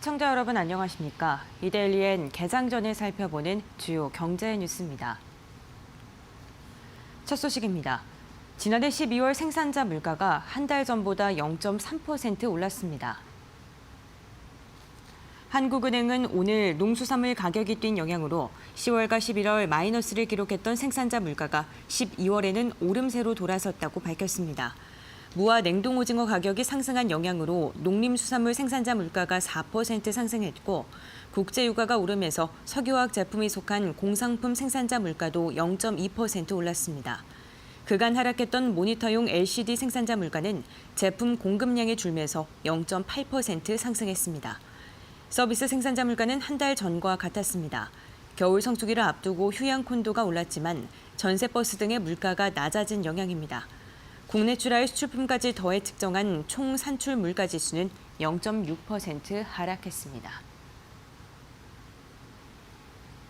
시청자 여러분 안녕하십니까? 이데일리엔 개장 전에 살펴보는 주요 경제 뉴스입니다. 첫 소식입니다. 지난해 12월 생산자 물가가 한 달 전보다 0.3% 올랐습니다. 한국은행은 오늘 농수산물 가격이 뛴 영향으로 10월과 11월 마이너스를 기록했던 생산자 물가가 12월에는 오름세로 돌아섰다고 밝혔습니다. 무와 냉동오징어 가격이 상승한 영향으로 농림수산물 생산자 물가가 4% 상승했고 국제유가가 오르면서 석유화학 제품이 속한 공산품 생산자 물가도 0.2% 올랐습니다. 그간 하락했던 모니터용 LCD 생산자 물가는 제품 공급량이 줄면서 0.8% 상승했습니다. 서비스 생산자 물가는 한 달 전과 같았습니다. 겨울 성수기를 앞두고 휴양콘도가 올랐지만 전세버스 등의 물가가 낮아진 영향입니다. 국내 출하의 수출품까지 더해 측정한 총 산출 물가 지수는 0.6% 하락했습니다.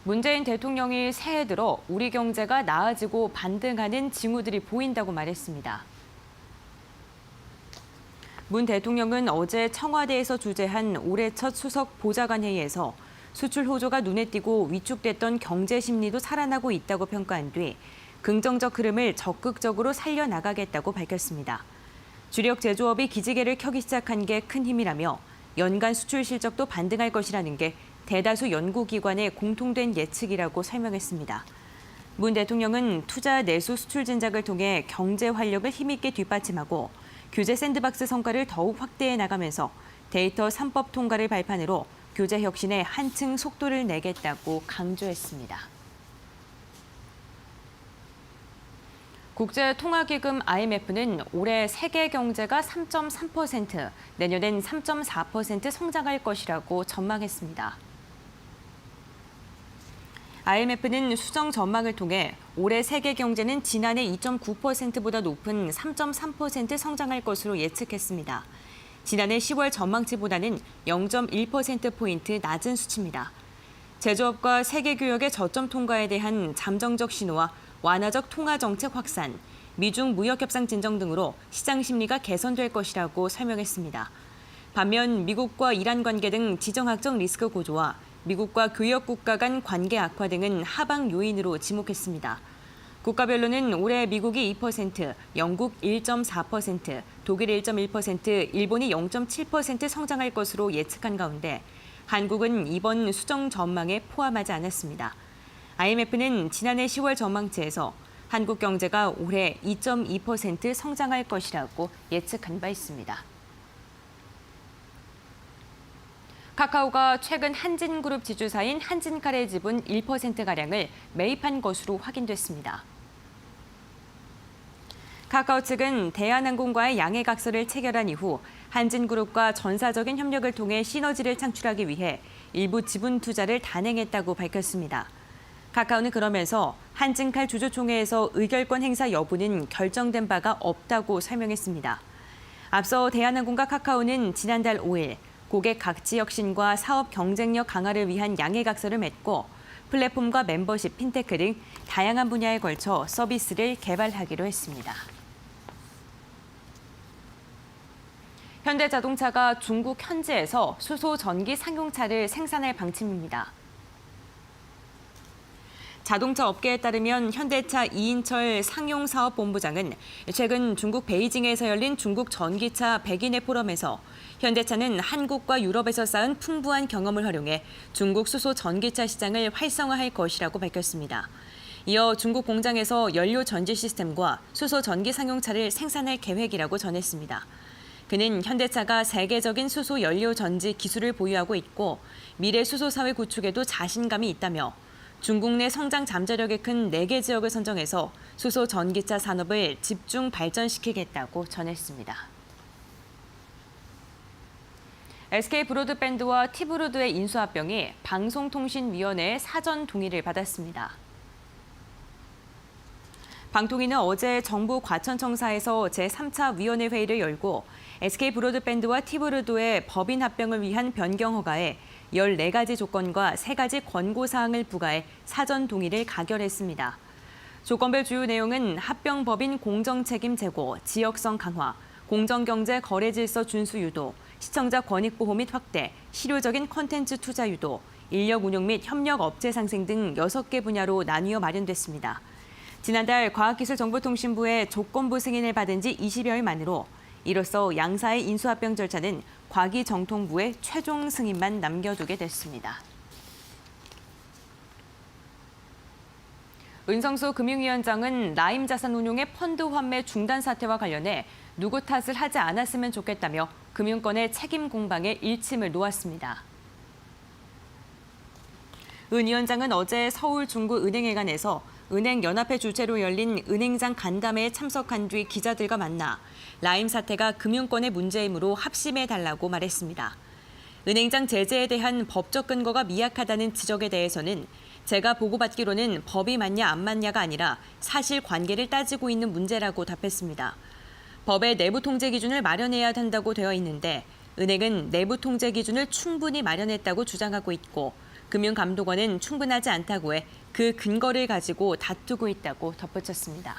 문재인 대통령이 새해 들어 우리 경제가 나아지고 반등하는 징후들이 보인다고 말했습니다. 문 대통령은 어제 청와대에서 주재한 올해 첫 수석 보좌관 회의에서 수출 호조가 눈에 띄고 위축됐던 경제 심리도 살아나고 있다고 평가한 뒤 긍정적 흐름을 적극적으로 살려나가겠다고 밝혔습니다. 주력 제조업이 기지개를 켜기 시작한 게 큰 힘이라며 연간 수출 실적도 반등할 것이라는 게 대다수 연구기관의 공통된 예측이라고 설명했습니다. 문 대통령은 투자 내수 수출 진작을 통해 경제 활력을 힘있게 뒷받침하고 규제 샌드박스 성과를 더욱 확대해 나가면서 데이터 3법 통과를 발판으로 규제 혁신에 한층 속도를 내겠다고 강조했습니다. 국제통화기금 IMF는 올해 세계 경제가 3.3%, 내년엔 3.4% 성장할 것이라고 전망했습니다. IMF는 수정 전망을 통해 올해 세계 경제는 지난해 2.9%보다 높은 3.3% 성장할 것으로 예측했습니다. 지난해 10월 전망치보다는 0.1%포인트 낮은 수치입니다. 제조업과 세계 교역의 저점 통과에 대한 잠정적 신호와 완화적 통화 정책 확산, 미중 무역 협상 진정 등으로 시장 심리가 개선될 것이라고 설명했습니다. 반면 미국과 이란 관계 등 지정학적 리스크 고조와 미국과 교역 국가 간 관계 악화 등은 하방 요인으로 지목했습니다. 국가별로는 올해 미국이 2%, 영국 1.4%, 독일 1.1%, 일본이 0.7% 성장할 것으로 예측한 가운데 한국은 이번 수정 전망에 포함하지 않았습니다. IMF는 지난해 10월 전망치에서 한국 경제가 올해 2.2% 성장할 것이라고 예측한 바 있습니다. 카카오가 최근 한진그룹 지주사인 한진칼의 지분 1%가량을 매입한 것으로 확인됐습니다. 카카오 측은 대한항공과의 양해각서를 체결한 이후 한진그룹과 전사적인 협력을 통해 시너지를 창출하기 위해 일부 지분 투자를 단행했다고 밝혔습니다. 카카오는 그러면서 한진칼 주주총회에서 의결권 행사 여부는 결정된 바가 없다고 설명했습니다. 앞서 대한항공과 카카오는 지난달 5일 고객 가치 혁신과 사업 경쟁력 강화를 위한 양해각서를 맺고 플랫폼과 멤버십, 핀테크 등 다양한 분야에 걸쳐 서비스를 개발하기로 했습니다. 현대자동차가 중국 현지에서 수소 전기 상용차를 생산할 방침입니다. 자동차 업계에 따르면 현대차 이인철 상용사업본부장은 최근 중국 베이징에서 열린 중국 전기차 100인의 포럼에서 현대차는 한국과 유럽에서 쌓은 풍부한 경험을 활용해 중국 수소 전기차 시장을 활성화할 것이라고 밝혔습니다. 이어 중국 공장에서 연료 전지 시스템과 수소 전기 상용차를 생산할 계획이라고 전했습니다. 그는 현대차가 세계적인 수소 연료 전지 기술을 보유하고 있고 미래 수소 사회 구축에도 자신감이 있다며 중국 내 성장 잠재력이 큰 4개 지역을 선정해서 수소 전기차 산업을 집중 발전시키겠다고 전했습니다. SK브로드밴드와 T브로드의 인수합병이 방송통신위원회의 사전 동의를 받았습니다. 방통위는 어제 정부 과천청사에서 제3차 위원회 회의를 열고 SK브로드밴드와 T브로드의 법인 합병을 위한 변경 허가에 14가지 조건과 3가지 권고사항을 부과해 사전 동의를 가결했습니다. 조건별 주요 내용은 합병법인 공정책임 제고, 지역성 강화, 공정경제 거래질서 준수 유도, 시청자 권익 보호 및 확대, 실효적인 콘텐츠 투자 유도, 인력 운용 및 협력 업체 상생 등 6개 분야로 나뉘어 마련됐습니다. 지난달 과학기술정보통신부의 조건부 승인을 받은 지 20여일 만으로 이로써 양사의 인수합병 절차는 과기정통부의 최종 승인만 남겨두게 됐습니다. 은성수 금융위원장은 라임 자산운용의 펀드 환매 중단 사태와 관련해 누구 탓을 하지 않았으면 좋겠다며 금융권의 책임 공방에 일침을 놓았습니다. 은 위원장은 어제 서울 중구은행회관에서 은행연합회 주최로 열린 은행장 간담회에 참석한 뒤 기자들과 만나 라임 사태가 금융권의 문제이므로 합심해달라고 말했습니다. 은행장 제재에 대한 법적 근거가 미약하다는 지적에 대해서는 제가 보고받기로는 법이 맞냐 안 맞냐가 아니라 사실관계를 따지고 있는 문제라고 답했습니다. 법의 내부 통제 기준을 마련해야 한다고 되어 있는데 은행은 내부 통제 기준을 충분히 마련했다고 주장하고 있고 금융감독원은 충분하지 않다고 해 그 근거를 가지고 다투고 있다고 덧붙였습니다.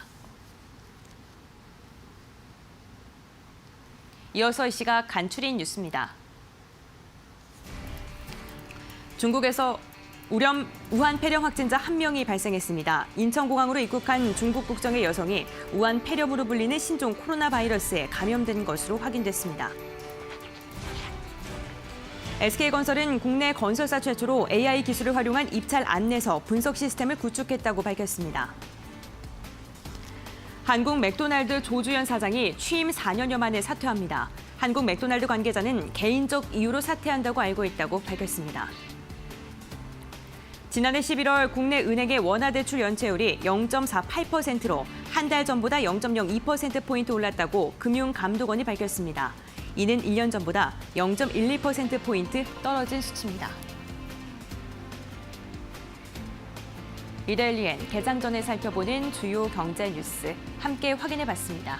이어서 이 시각 간추린 뉴스입니다. 중국에서 우한 폐렴 확진자 1명이 발생했습니다. 인천공항으로 입국한 중국 국적의 여성이 우한 폐렴으로 불리는 신종 코로나 바이러스에 감염된 것으로 확인됐습니다. SK건설은 국내 건설사 최초로 AI 기술을 활용한 입찰 안내서 분석 시스템을 구축했다고 밝혔습니다. 한국 맥도날드 조주현 사장이 취임 4년여 만에 사퇴합니다. 한국 맥도날드 관계자는 개인적 이유로 사퇴한다고 알고 있다고 밝혔습니다. 지난해 11월 국내 은행의 원화대출 연체율이 0.48%로 한 달 전보다 0.02%포인트 올랐다고 금융감독원이 밝혔습니다. 이는 1년 전보다 0.12%포인트 떨어진 수치입니다. 이데일리엔 개장 전에 살펴보는 주요 경제 뉴스 함께 확인해 봤습니다.